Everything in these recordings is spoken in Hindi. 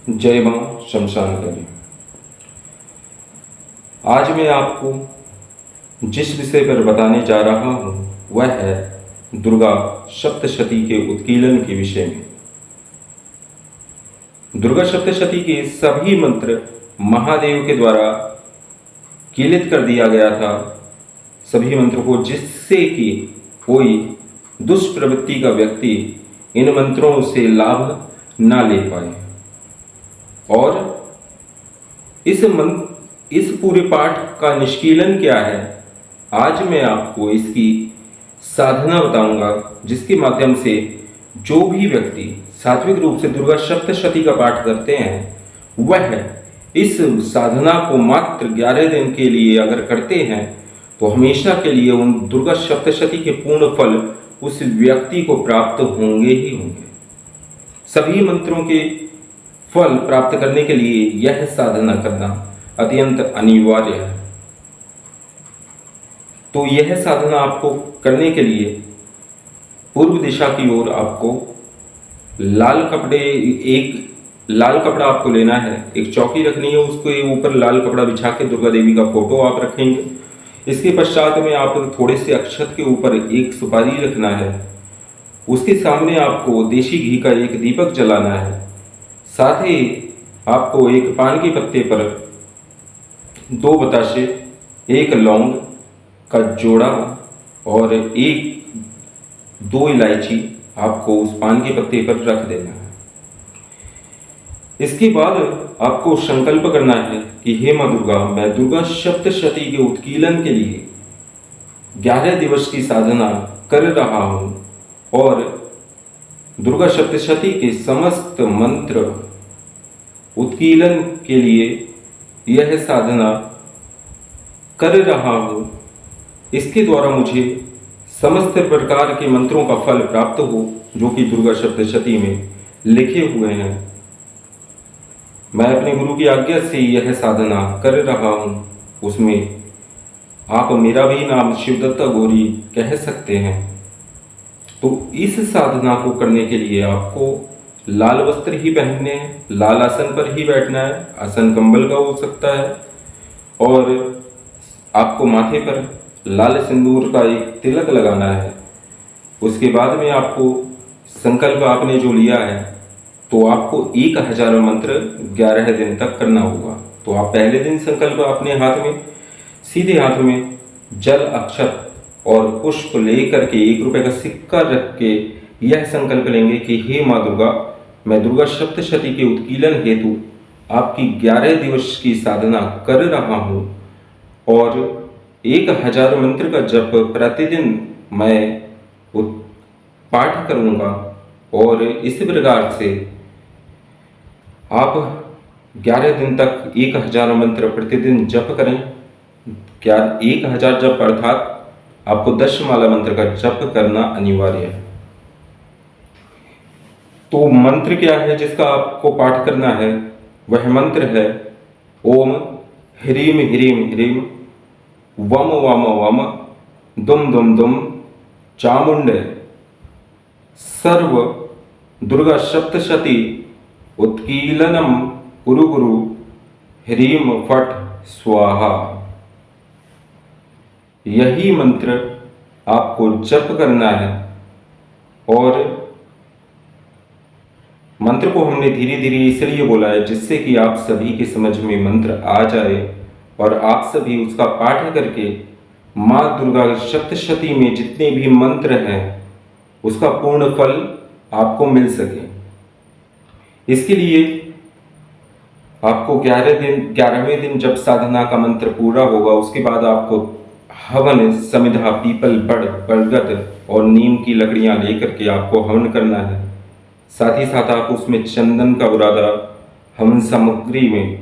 जय मां शमशान कली। आज मैं आपको जिस विषय पर बताने जा रहा हूँ वह है दुर्गा सप्तशती के उत्कीलन के विषय में। दुर्गा सप्तशती के सभी मंत्र महादेव के द्वारा कीलित कर दिया गया था, सभी मंत्र को, जिससे कि कोई दुष्प्रवृत्ति का व्यक्ति इन मंत्रों से लाभ ना ले पाए। और इस पूरे पाठ का निष्कीलन क्या है, आज मैं आपको इसकी साधना बताऊंगा, जिसके माध्यम से जो भी व्यक्ति सात्विक रूप से दुर्गा सप्तशती का पाठ करते हैं वह इस साधना को मात्र 11 दिन के लिए अगर करते हैं तो हमेशा के लिए उन दुर्गा सप्तशती के पूर्ण फल उस व्यक्ति को प्राप्त होंगे ही होंगे। सभी मंत्रों के फल प्राप्त करने के लिए यह साधना करना अत्यंत अनिवार्य है। तो यह साधना आपको करने के लिए पूर्व दिशा की ओर आपको एक लाल कपड़ा आपको लेना है, एक चौकी रखनी है, उसके ऊपर लाल कपड़ा बिछा के दुर्गा देवी का फोटो आप रखेंगे। इसके पश्चात में आप थोड़े से अक्षत के ऊपर एक सुपारी रखना है, उसके सामने आपको देशी घी का एक दीपक जलाना है, साथ ही आपको एक पान के पत्ते पर 2 बताशे, 1 लौंग का जोड़ा और 2 इलायची आपको उस पान के पत्ते पर रख देना है। इसके बाद आपको संकल्प करना है कि हे मां दुर्गा, मैं दुर्गा सप्तशती के उत्कीलन के लिए 11 दिवस की साधना कर रहा हूँ और दुर्गा सप्तशती के समस्त मंत्र उत्कीलन के लिए यह साधना कर रहा हूँ। इसके द्वारा मुझे समस्त प्रकार के मंत्रों का फल प्राप्त हो जो कि दुर्गा सप्तशती में लिखे हुए हैं। मैं अपने गुरु की आज्ञा से यह साधना कर रहा हूँ। उसमें आप मेरा भी नाम शिवदत्ता गौरी कह सकते हैं। तो इस साधना को करने के लिए आपको लाल वस्त्र ही पहनने हैं, लाल आसन पर ही बैठना है, आसन कंबल का हो सकता है, और आपको माथे पर लाल सिंदूर का एक तिलक लगाना है। उसके बाद में आपको संकल्प आपने जो लिया है तो आपको 1000 मंत्र 11 दिन तक करना होगा। तो आप पहले दिन संकल्प अपने हाथ में, सीधे हाथ में जल, अक्षत और पुष्प लेकर के 1 रुपये का सिक्का रख के यह संकल्प लेंगे कि हे माँ दुर्गा, मैं दुर्गा सप्तशती के उत्कीलन हेतु आपकी 11 दिवस की साधना कर रहा हूँ और 1000 मंत्र का जप प्रतिदिन मैं पाठ करूँगा। और इस प्रकार से आप 11 दिन तक 1000 मंत्र प्रतिदिन जप करें। क्या 1000 जप अर्थात आपको 10 माला मंत्र का जप करना अनिवार्य है। तो मंत्र क्या है जिसका आपको पाठ करना है? वह मंत्र है ओम ह्रीम ह्रीम ह्रीम वम वम वम दुम दुम दुम चामुंडे सर्व दुर्गा सप्तशती उत्कीलनम कुरु कुरु ह्रीम फट स्वाहा। यही मंत्र आपको जप करना है। और मंत्र को हमने धीरे धीरे इसलिए बोला है जिससे कि आप सभी के समझ में मंत्र आ जाए और आप सभी उसका पाठ करके माँ दुर्गा सप्तशती में जितने भी मंत्र हैं उसका पूर्ण फल आपको मिल सके। इसके लिए आपको 11वें दिन जब साधना का मंत्र पूरा होगा उसके बाद आपको हवन, समिधा, पीपल, बरगद और नीम की लकड़ियां लेकर के आपको हवन करना है। साथ ही साथ आप उसमें चंदन का बुरादा हवन सामग्री में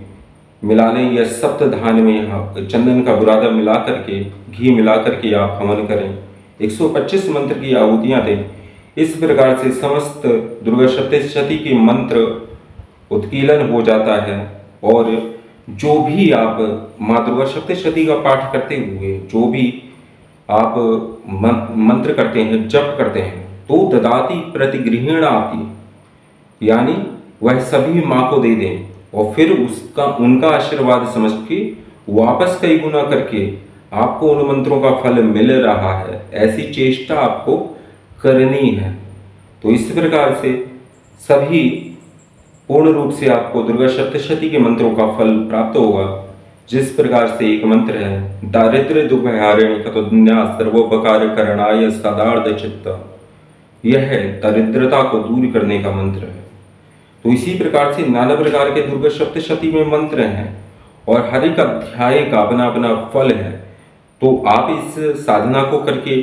मिला लें या सप्तधान में चंदन का बुरादा मिला करके, घी मिला करके आप हवन करें। 125 मंत्र की आहुतियाँ दें। इस प्रकार से समस्त दुर्गा सप्तशती के मंत्र उत्कीलन हो जाता है। और जो भी आप माँ दुर्गा सप्तशती का पाठ करते हुए जो भी आप मंत्र करते हैं, जप करते हैं, तो ददाति प्रतिगृहणाति, यानी वह सभी माँ को दे दें और फिर उसका उनका आशीर्वाद समझ के वापस कई गुना करके आपको उन मंत्रों का फल मिल रहा है, ऐसी चेष्टा आपको करनी है। तो इस प्रकार से सभी पूर्ण रूप से आपको दुर्गा सप्तशती के मंत्रों का फल प्राप्त होगा। जिस प्रकार से एक मंत्र है, दारिद्र्य दुःखहारिणी कतुन्या सर्वोपकार करणाय सदार्थ चित्त, यह है दरिद्रता को दूर करने का मंत्र है। तो इसी प्रकार से नाना प्रकार के दुर्गा सप्तशती में मंत्र हैं और हर एक अध्याय का अपना अपना फल है। तो आप इस साधना को करके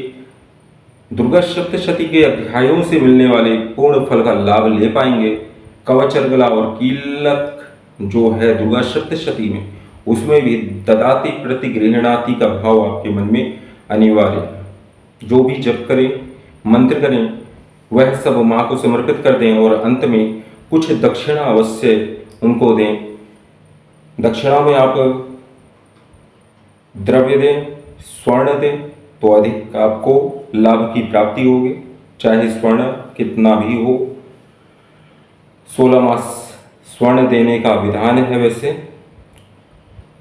दुर्गा सप्तशती के अध्यायों से मिलने वाले पूर्ण फल का लाभ ले पाएंगे। कवच अर्गला और कीलक जो है दुर्गा सप्तशती में, उसमें भी ददाति प्रति गृहणाति का भाव आपके मन में अनिवार्य है। जो भी जप करें, मंत्र करें, वह सब माँ को समर्पित कर दें और अंत में कुछ दक्षिणा अवश्य उनको दें। दक्षिणा में आप द्रव्य दें, स्वर्ण दें, तो अधिक आपको लाभ की प्राप्ति होगी। चाहे स्वर्ण कितना भी हो, 16 मास स्वर्ण देने का विधान है। वैसे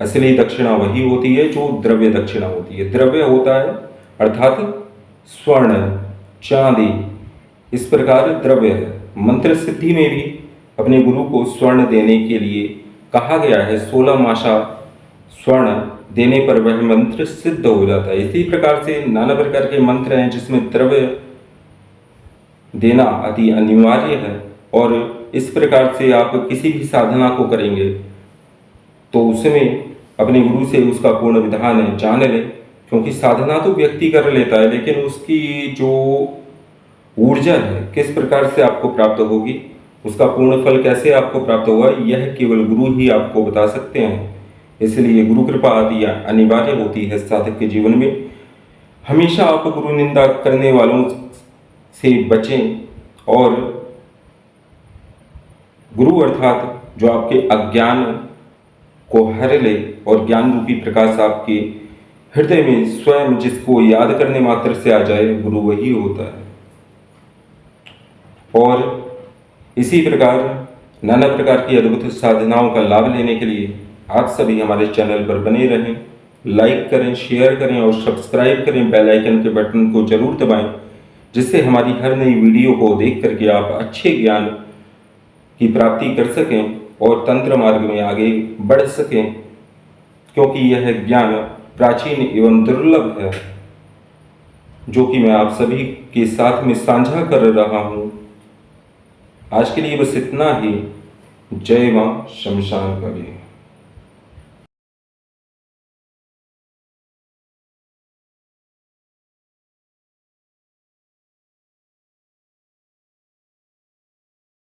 असली दक्षिणा वही होती है जो द्रव्य दक्षिणा होती है। द्रव्य होता है अर्थात स्वर्ण, चांदी, इस प्रकार द्रव्य है। मंत्र सिद्धि में भी अपने गुरु को स्वर्ण देने के लिए कहा गया है। 16 मासा स्वर्ण देने पर वह मंत्र सिद्ध हो जाता है। इसी प्रकार से नाना प्रकार के मंत्र हैं जिसमें द्रव्य देना अति अनिवार्य है। और इस प्रकार से आप किसी भी साधना को करेंगे तो उसमें अपने गुरु से उसका पूर्ण विधान जान लें, क्योंकि साधना तो व्यक्ति कर लेता है, लेकिन उसकी जो ऊर्जा है किस प्रकार से आपको प्राप्त होगी, उसका पूर्ण फल कैसे आपको प्राप्त होगा, यह केवल गुरु ही आपको बता सकते हैं। इसलिए गुरु कृपा आदि अनिवार्य होती है साधक के जीवन में। हमेशा आप गुरु निंदा करने वालों से बचें और गुरु अर्थात जो आपके अज्ञान को हर ले और ज्ञान रूपी प्रकाश आपके हृदय में स्वयं जिसको याद करने मात्र से आ जाए, गुरु वही होता है। और इसी प्रकार नाना प्रकार की अद्भुत साधनाओं का लाभ लेने के लिए आप सभी हमारे चैनल पर बने रहें। लाइक करें, शेयर करें और सब्सक्राइब करें। बेल आइकन के बटन को जरूर दबाएं, जिससे हमारी हर नई वीडियो को देख करके आप अच्छे ज्ञान की प्राप्ति कर सकें और तंत्र मार्ग में आगे बढ़ सकें, क्योंकि यह ज्ञान प्राचीन एवं दुर्लभ है जो कि मैं आप सभी के साथ में साझा कर रहा हूँ। आज के लिए बस इतना ही। जय मां शमशान काली।